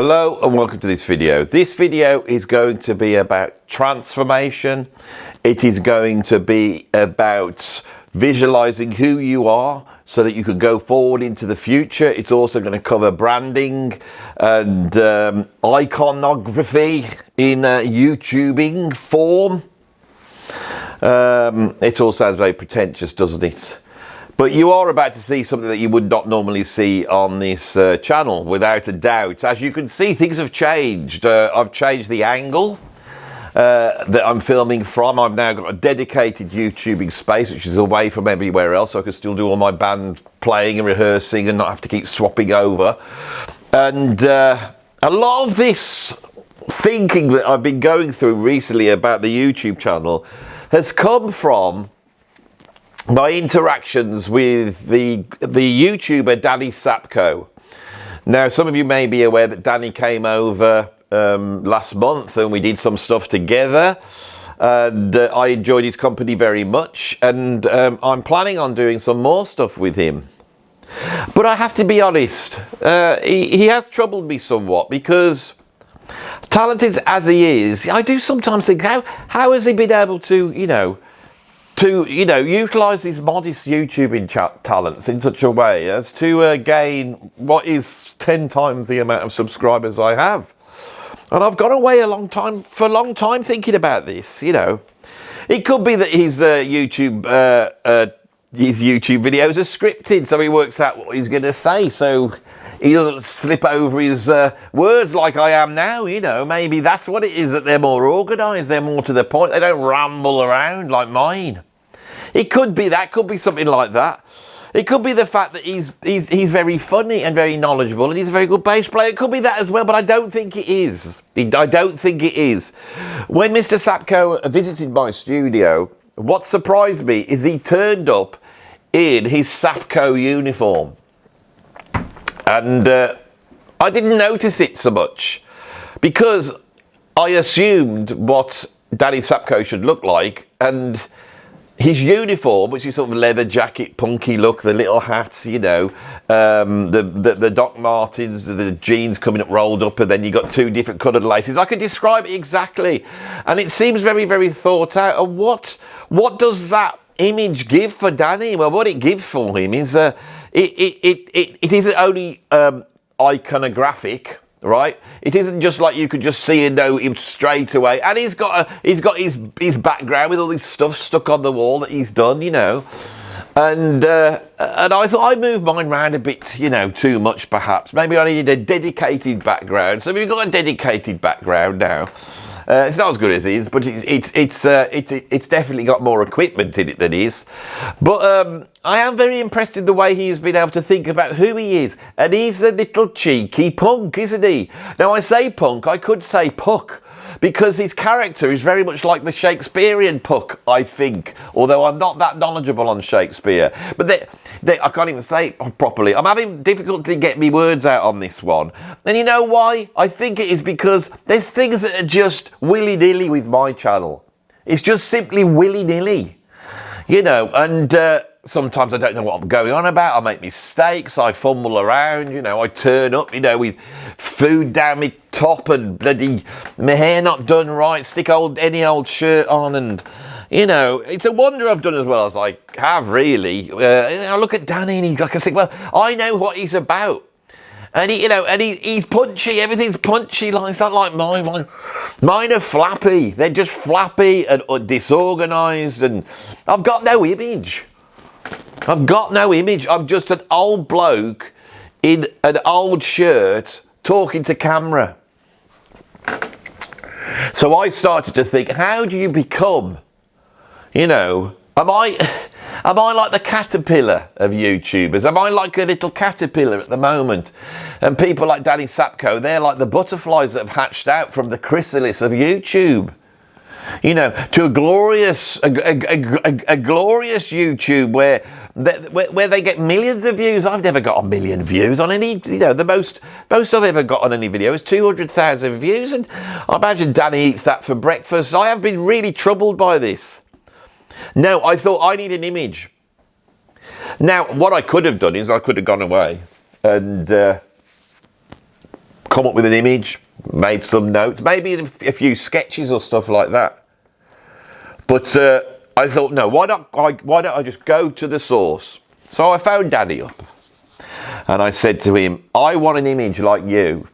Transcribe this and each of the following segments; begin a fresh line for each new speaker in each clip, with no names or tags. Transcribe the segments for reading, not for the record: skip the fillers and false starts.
Hello and welcome to this video. This video is going to be about transformation. It is going to be about visualizing who you are so that you can go forward into the future. It's also going to cover branding and iconography in YouTubing form. It all sounds very pretentious, doesn't it? But you are about to see something that you would not normally see on this channel, without a doubt. As you can see, things have changed. I've changed the angle that I'm filming from. I've now got a dedicated YouTubing space, which is away from everywhere else, so I can still do all my band playing and rehearsing and not have to keep swapping over. And a lot of this thinking that I've been going through recently about the YouTube channel has come from my interactions with the YouTuber Danny Sapco. Now, some of you may be aware that Danny came over last month and we did some stuff together, and I enjoyed his company very much, and I'm planning on doing some more stuff with him. But I have to be honest, he has troubled me somewhat, because talented as he is, I do sometimes think, how has he been able to, utilise his modest YouTubing talents in such a way as to gain what is 10 times the amount of subscribers I have. And I've gone away for a long time thinking about this. It could be that his YouTube videos are scripted, so he works out what he's going to say, so he doesn't slip over his words like I am now. Maybe that's what it is, that they're more organised, they're more to the point, they don't ramble around like mine. It could be that, could be something like that. It could be the fact that he's very funny and very knowledgeable and he's a very good bass player. It could be that as well, but I don't think it is. I don't think it is. When Mr. Sapco visited my studio, what surprised me is he turned up in his Sapco uniform. And I didn't notice it so much, because I assumed what Danny Sapco should look like, and his uniform, which is sort of leather jacket, punky look, the little hat, the Doc Martens, the jeans coming up rolled up, and then you got two different coloured laces. I could describe it exactly, and it seems very, very thought out. And what does that image give for Danny? Well, what it gives for him is it isn't only iconographic. Right, it isn't just like you could just see and know him straight away, and he's got his background with all this stuff stuck on the wall that he's done, and I thought I moved mine round a bit, too much perhaps. Maybe I needed a dedicated background, so we've got a dedicated background now. It's not as good as his, but it's definitely got more equipment in it than his. But I am very impressed in the way he has been able to think about who he is, and he's the little cheeky punk, isn't he? Now, I say punk, I could say puck, because his character is very much like the Shakespearean Puck, I think, although I'm not that knowledgeable on Shakespeare. But I can't even say it properly. I'm having difficulty getting me words out on this one. And you know why? I think it is because there's things that are just willy-nilly with my channel. It's just simply willy-nilly, and sometimes I don't know what I'm going on about. I make mistakes, I fumble around, I turn up, with food down my top and bloody my hair not done right, stick any old shirt on, and it's a wonder I've done as well as I have, really. I look at Danny and I think, well, I know what he's about. And he's punchy, everything's punchy, like it's not like mine. Mine are flappy, they're just flappy and disorganised, and I've got no image. I'm just an old bloke in an old shirt talking to camera. So I started to think, how do you become, am I like the caterpillar of YouTubers? Am I like a little caterpillar at the moment? And people like Danny Sapco, they're like the butterflies that have hatched out from the chrysalis of YouTube. To a glorious YouTube where they get millions of views. I've never got 1 million views on any, the most I've ever got on any video is 200,000 views, and I imagine Danny eats that for breakfast. I have been really troubled by this. Now, I thought I need an image. Now, what I could have done is I could have gone away and come up with an image, made some notes, maybe a few sketches or stuff like that. But I thought, no, why don't I just go to the source? So I phoned Danny up and I said to him, I want an image like you.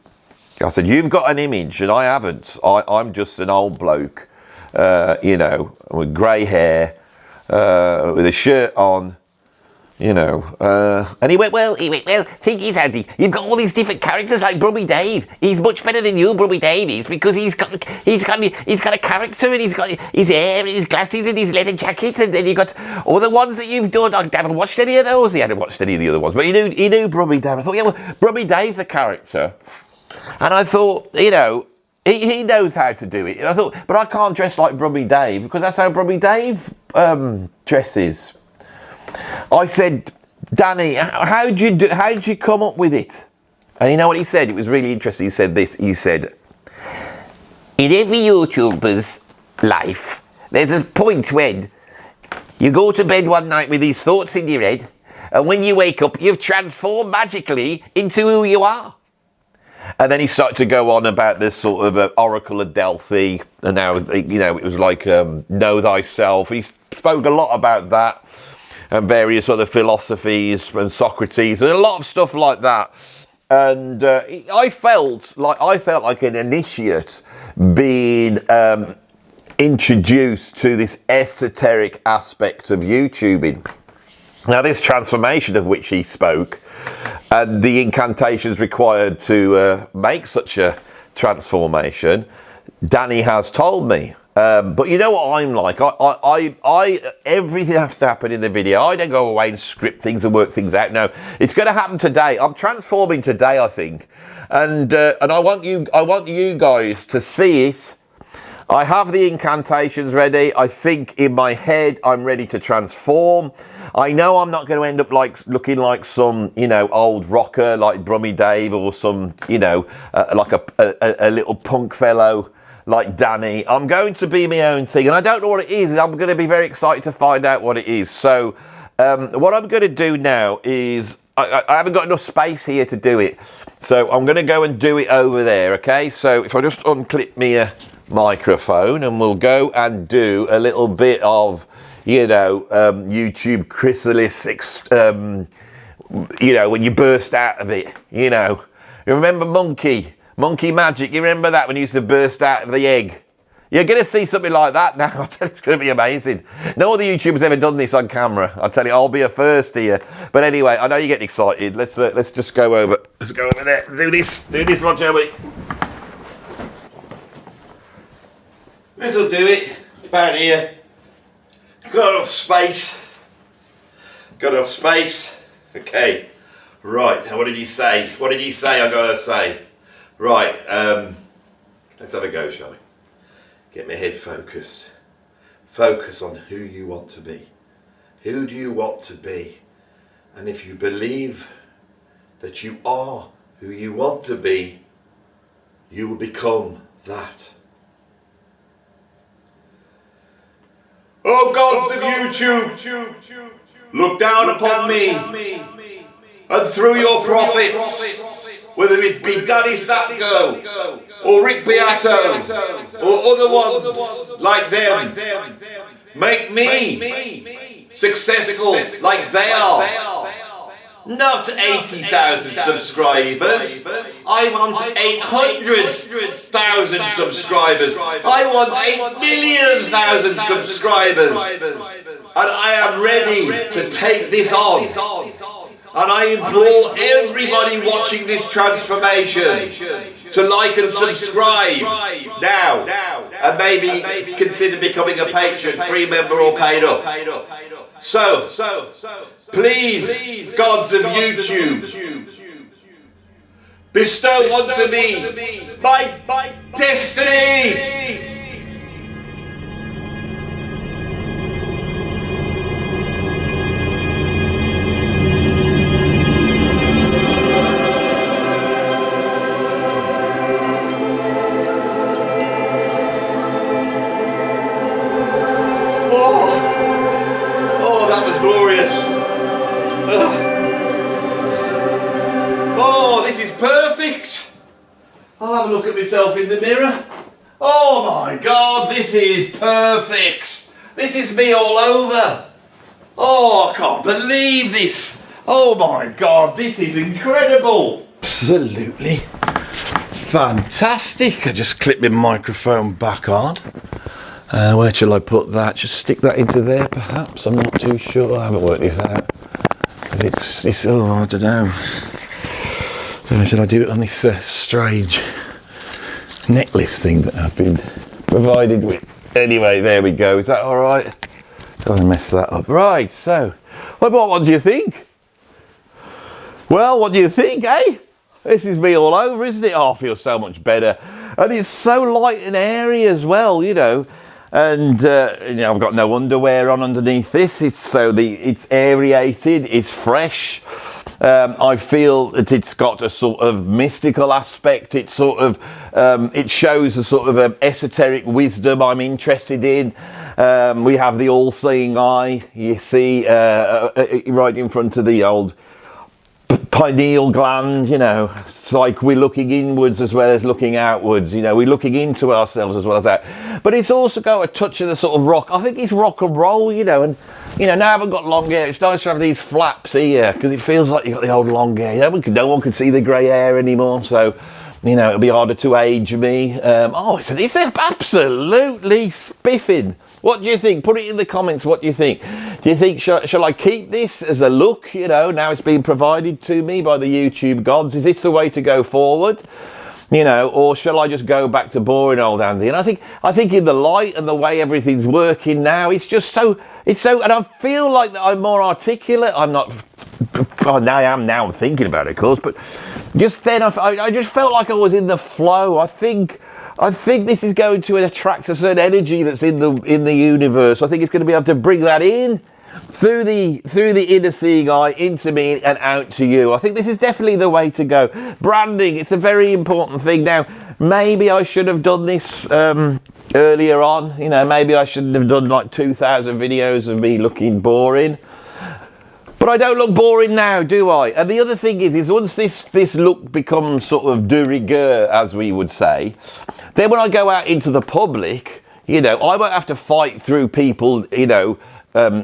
I said, you've got an image and I haven't. I'm just an old bloke, you know, with grey hair, with a shirt on, you know. And he went, well, thing is, Andy, you've got all these different characters like Brummy Dave. He's much better than you, Brummy Dave is, because he's got a character, and he's got his hair and his glasses and his leather jackets, and then you've got all the ones that you've done. I haven't watched any of those. He hadn't watched any of the other ones, but he knew Brummy Dave. I thought, yeah, well, Brummy Dave's a character. And I thought, you know, he knows how to do it. And I thought, but I can't dress like Brummy Dave because that's how Brummy Dave dresses. I said, Danny, how'd you come up with it? And you know what he said? It was really interesting. He said this. He said, in every YouTuber's life, there's a point when you go to bed one night with these thoughts in your head, and when you wake up, you've transformed magically into who you are. And then he started to go on about this sort of Oracle of Delphi, and now, you know, it was like know thyself. He spoke a lot about that and various other philosophies and Socrates and a lot of stuff like that. And I felt like an initiate being introduced to this esoteric aspect of YouTubing. Now, this transformation of which he spoke, and the incantations required to make such a transformation, Danny has told me. But you know what I'm like? I everything has to happen in the video. I don't go away and script things and work things out. No, it's going to happen today. I'm transforming today, I think, and I want you guys to see it. I have the incantations ready. I think in my head I'm ready to transform. I know I'm not going to end up looking like some, you know, old rocker like Brummy Dave, or some, you know, like a little punk fellow like Danny. I'm going to be my own thing, and I don't know what it is. I'm going to be very excited to find out what it is. So what I'm going to do now is, I haven't got enough space here to do it, so I'm going to go and do it over there, okay? So if I just unclip me microphone, and we'll go and do a little bit of, you know, YouTube chrysalis, you know, when you burst out of it, you know. You remember Monkey Magic? You remember that, when you used to burst out of the egg? You're going to see something like that now. It's going to be amazing. No other YouTuber's ever done this on camera. I'll tell you, I'll be a first here. But anyway, I know you're getting excited. Let's just go over. Let's go over there. Do this one, shall we? This'll do it. About here. Got enough space. Okay. Right. Now, what did he say? What did he say I gotta say? Right. Let's have a go, shall we? Get my head focused. Focus on who you want to be. Who do you want to be? And if you believe that you are who you want to be, you will become that. Oh gods of YouTube, look down upon me, and through your prophets, whether it be Danny Sapco, or Rick Beato, or other ones like them, make me successful like they are. Not 80,000 subscribers. I want 800,000 subscribers. I want 8,000,000 subscribers. And I am ready to take this on. And I implore everybody watching this transformation to like and subscribe now. And maybe consider becoming a patron, free member or paid up. So, please, gods of YouTube, bestow unto me my destiny. Oh, that was glorious. Oh, this is perfect. at myself in the mirror. Oh my God, this is perfect. This is me all over. Oh, I can't believe this. Oh my God, this is incredible. Absolutely fantastic. I just clip my microphone back on. Where shall I put that? Just stick that into there perhaps. I'm not too sure. I haven't worked this out. It's oh, I don't know. Should I do it on this strange necklace thing that I've been provided with? Anyway, there we go. Is that all right? Don't mess that up. Right, so, what do you think? Well, what do you think, eh? This is me all over, isn't it? Oh, I feel so much better. And it's so light and airy as well, you know. And, I've got no underwear on underneath this. It's aerated, it's fresh. I feel that it's got a sort of mystical aspect. It sort of, it shows a sort of esoteric wisdom I'm interested in. We have the all-seeing eye, you see, right in front of the old pineal gland, you know. It's like we're looking inwards as well as looking outwards, you know. We're looking into ourselves as well as out. But it's also got a touch of the sort of rock. I think it's rock and roll, you know, and you know, now I haven't got long hair. It's nice to have these flaps here because it feels like you've got the old long hair. No one can see the grey hair anymore, so, you know, it'll be harder to age me. It's absolutely spiffing. What do you think? Put it in the comments. What do you think? Do you think, shall I keep this as a look? You know, now it's been provided to me by the YouTube gods. Is this the way to go forward? You know, or shall I just go back to boring old Andy? And I think in the light and the way everything's working now, it's so, and I feel like that I'm more articulate. I'm not, I am now, I'm thinking about it, of course, but just then I just felt like I was in the flow. I think this is going to attract a certain energy that's in the universe. I think it's going to be able to bring that in through the inner seeing eye into me and out to you. I think this is definitely the way to go. Branding, it's a very important thing. Now, maybe I should have done this earlier on. You know, maybe I shouldn't have done like 2,000 videos of me looking boring. But I don't look boring now, do I? And the other thing is once this look becomes sort of de rigueur, as we would say, then when I go out into the public, you know, I won't have to fight through people, you know,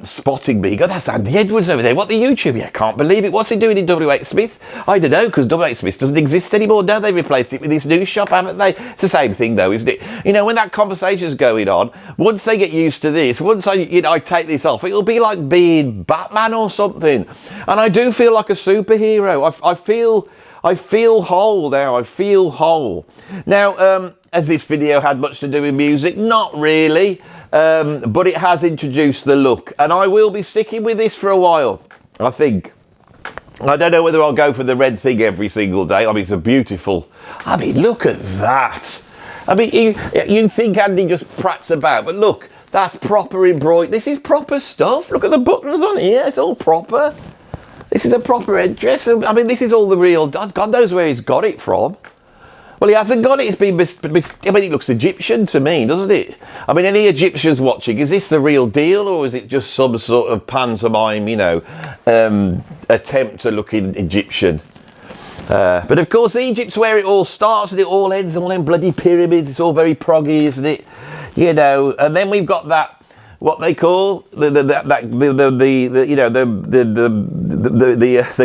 spotting me. Go, that's Andy Edwards over there. What, the YouTube? Yeah, can't believe it. What's he doing in WH Smith? I don't know, because WH Smith doesn't exist anymore. No, they replaced it with this new shop, haven't they? It's the same thing, though, isn't it? You know, when that conversation's going on, once they get used to this, once I take this off, it'll be like being Batman or something. And I do feel like a superhero. I feel whole now. I feel whole. Now, has this video had much to do with music? Not really. But it has introduced the look, and I will be sticking with this for a while, I think. I don't know whether I'll go for the red thing every single day. I mean, it's a beautiful, I mean, look at that. I mean, you think Andy just prats about, but look, that's proper embroidered. This is proper stuff. Look at the buttons on here. It's all proper. This is a proper headdress. I mean, this is all the real, God knows where he's got it from. Well, he hasn't got it. It's been, I mean, it looks Egyptian to me, doesn't it? I mean, any Egyptians watching, is this the real deal, or is it just some sort of pantomime, you know, attempt to look Egyptian? But of course, Egypt's where it all starts and it all ends, all them bloody pyramids. It's all very proggy, isn't it? You know, and then we've got that, what they call the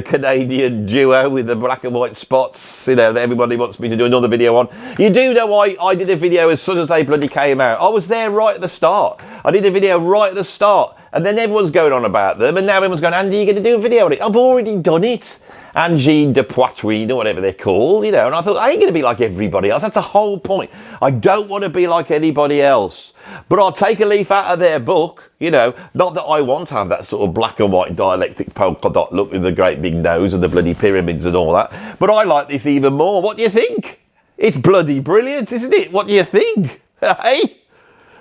Canadian duo with the black and white spots, you know, that everybody wants me to do another video on. You do know I did a video as soon as they bloody came out. I was there right at the start. I did a video right at the start, and then everyone's going on about them, and now everyone's going, Andy, you're going to do a video on it. I've already done it. Angine de Poitrine, or whatever they're called, you know, and I thought, I ain't going to be like everybody else. That's the whole point. I don't want to be like anybody else. But I'll take a leaf out of their book, you know, not that I want to have that sort of black and white dialectic polka dot look with the great big nose and the bloody pyramids and all that. But I like this even more. What do you think? It's bloody brilliant, isn't it? What do you think? Hey?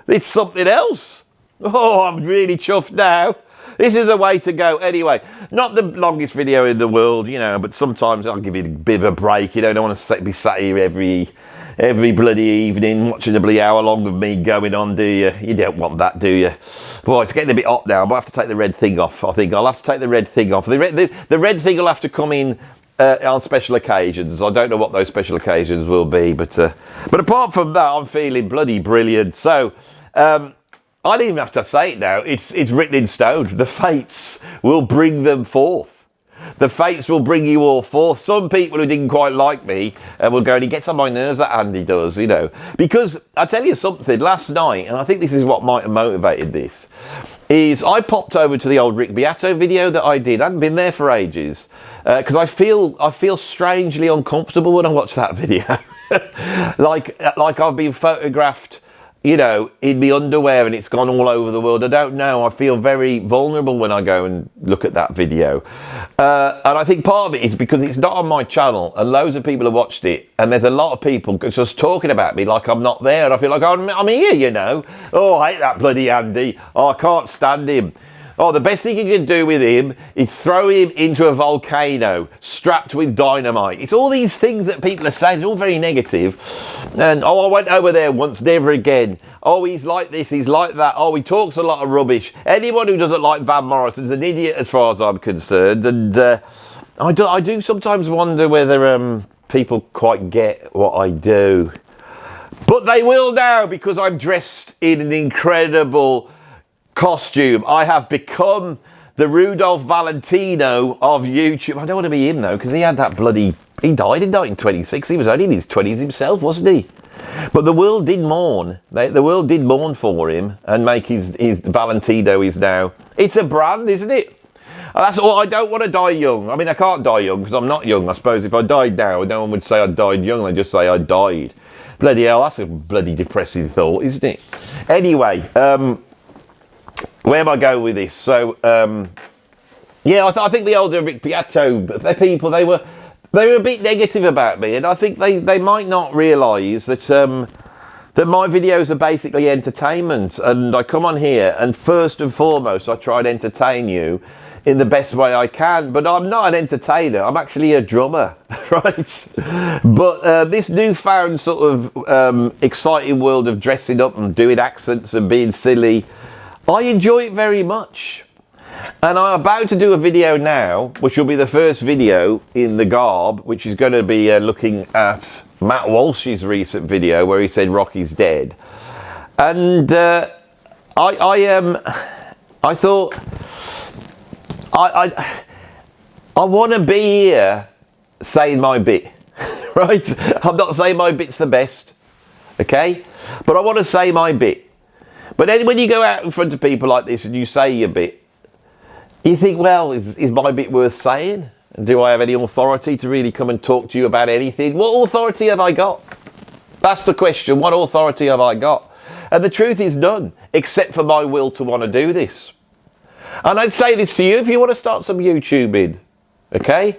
It's something else. Oh, I'm really chuffed now. This is the way to go. Anyway, not the longest video in the world, you know, but sometimes I'll give you a bit of a break. You know, I don't want to be sat here every bloody evening watching a bloody hour long of me going on, do you? You don't want that, do you? Boy, it's getting a bit hot now. I might have to take the red thing off. I think I'll have to take the red thing off. The red thing will have to come in on special occasions. I don't know what those special occasions will be, but apart from that, I'm feeling bloody brilliant. So I don't even have to say it now. It's written in stone. The fates will bring them forth. The fates will bring you all forth. Some people who didn't quite like me will go, and he gets on my nerves, that Andy does, you know. Because I tell you something, last night, and I think this is what might have motivated this, is I popped over to the old Rick Beato video that I did. I hadn't been there for ages. Because I feel strangely uncomfortable when I watch that video. like I've been photographed, you know, in my underwear and it's gone all over the world. I don't know. I feel very vulnerable when I go and look at that video. And I think part of it is because it's not on my channel and loads of people have watched it. And there's a lot of people just talking about me like I'm not there. And I feel like I'm here, you know. Oh, I hate that bloody Andy. Oh, I can't stand him. Oh, the best thing you can do with him is throw him into a volcano strapped with dynamite. It's all these things that people are saying. It's all very negative. And, oh, I went over there once, never again. Oh, he's like this, he's like that. Oh, he talks a lot of rubbish. Anyone who doesn't like Van Morrison's an idiot as far as I'm concerned. And I do sometimes wonder whether people quite get what I do. But they will now, because I'm dressed in an incredible costume. I have become the Rudolph Valentino of YouTube. I don't want to be him though, because he died in 1926. He was only in his 20s himself, wasn't he? But the world did mourn. The world did mourn for him and make his Valentino is now. It's a brand, isn't it? That's all. I don't want to die young. I mean, I can't die young because I'm not young. I suppose if I died now, no one would say I died young. They'd just say I died. Bloody hell, that's a bloody depressing thought, isn't it? Anyway, where am I going with this? So, yeah, I think the older Rick Beato people, they were a bit negative about me, and I think they might not realise that that my videos are basically entertainment, and I come on here and first and foremost I try and entertain you in the best way I can. But I'm not an entertainer. I'm actually a drummer, right? But this newfound sort of exciting world of dressing up and doing accents and being silly, I enjoy it very much. And I'm about to do a video now, which will be the first video in the garb, which is going to be looking at Matt Walsh's recent video where he said Rocky's dead. And I thought, I want to be here saying my bit, right? I'm not saying my bit's the best, okay? But I want to say my bit. But then when you go out in front of people like this and you say your bit, you think, well, is my bit worth saying? Do I have any authority to really come and talk to you about anything? What authority have I got? That's the question. What authority have I got? And the truth is none, except for my will to want to do this. And I'd say this to you if you want to start some YouTubing, okay?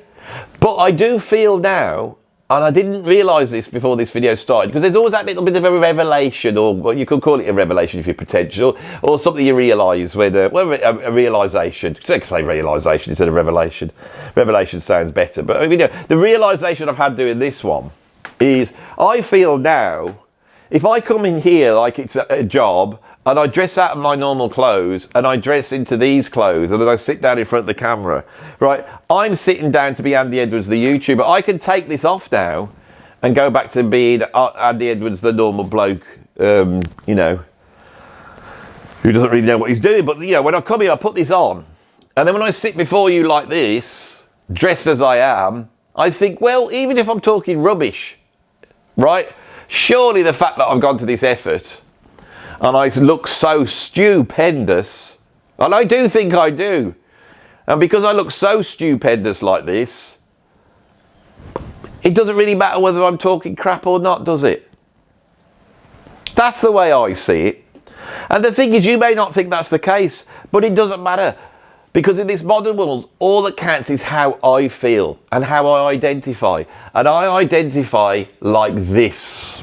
But I do feel now, and I didn't realise this before this video started, because there's always that little bit of a revelation, or well, you could call it a revelation if you're potential, or something you realise when, a realisation. I could say realisation instead of revelation. Revelation sounds better. But I mean, the realisation I've had doing this one is, I feel now, if I come in here like it's a job, and I dress out of my normal clothes, and I dress into these clothes, and then I sit down in front of the camera, right? I'm sitting down to be Andy Edwards, the YouTuber. I can take this off now and go back to being Andy Edwards, the normal bloke, you know, who doesn't really know what he's doing. But, you know, when I come here, I put this on. And then when I sit before you like this, dressed as I am, I think, well, even if I'm talking rubbish, right? Surely the fact that I've gone to this effort and I look so stupendous, and I do think I do, and because I look so stupendous like this, it doesn't really matter whether I'm talking crap or not, does it? That's the way I see it. And the thing is, you may not think that's the case, but it doesn't matter, because in this modern world, all that counts is how I feel and how I identify, and I identify like this.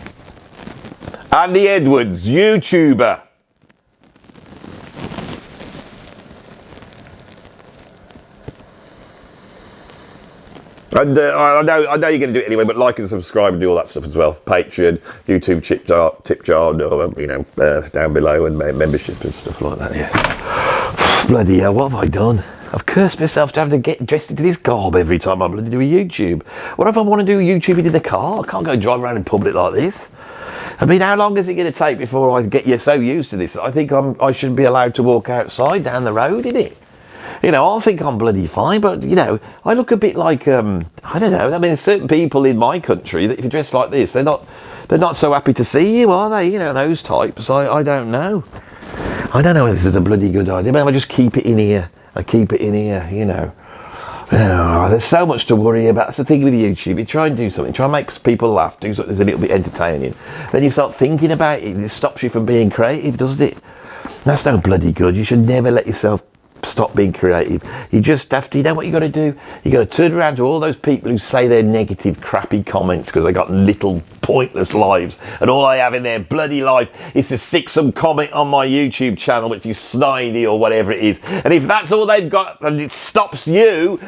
Andy Edwards, YouTuber. And I know you're going to do it anyway, but like and subscribe and do all that stuff as well. Patreon, YouTube tip jar, you know, down below, and membership and stuff like that. Yeah. Bloody hell, what have I done? I've cursed myself to have to get dressed into this garb every time I bloody do a YouTube. What if I want to do YouTube in the car? I can't go drive around in public like this. I mean, how long is it going to take before I get you so used to this? I think I should be allowed to walk outside down the road, innit? You know, I think I'm bloody fine, but, you know, I look a bit like, I don't know, I mean, there's certain people in my country that if you dress like this, they're not so happy to see you, are they? You know, those types. I don't know. I don't know if this is a bloody good idea. Maybe I just keep it in here. I keep it in here, you know. Oh, there's so much to worry about. That's the thing with YouTube. You try and do something, try and make people laugh, do something that's a little bit entertaining. Then you start thinking about it, and it stops you from being creative, doesn't it? That's no bloody good. You should never let yourself stop being creative. You just have to, you know what you got to do? You got to turn around to all those people who say their negative, crappy comments because they got little pointless lives, and all I have in their bloody life is to stick some comment on my YouTube channel which is snidey or whatever it is. And if that's all they've got, and it stops you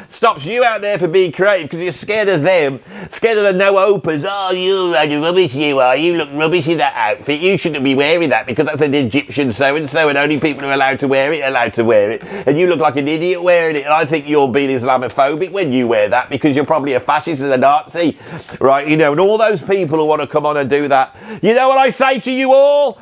out there for being creative because you're scared of them, scared of the no-opers. Oh, you rubbish you are. You look rubbish in that outfit. You shouldn't be wearing that because that's an Egyptian so-and-so and only people who are allowed to wear it. And you look like an idiot wearing it. And I think you're being Islamophobic when you wear that because you're probably a fascist and a Nazi. Right, you know, and all those people who want to come on and do that. You know what I say to you all?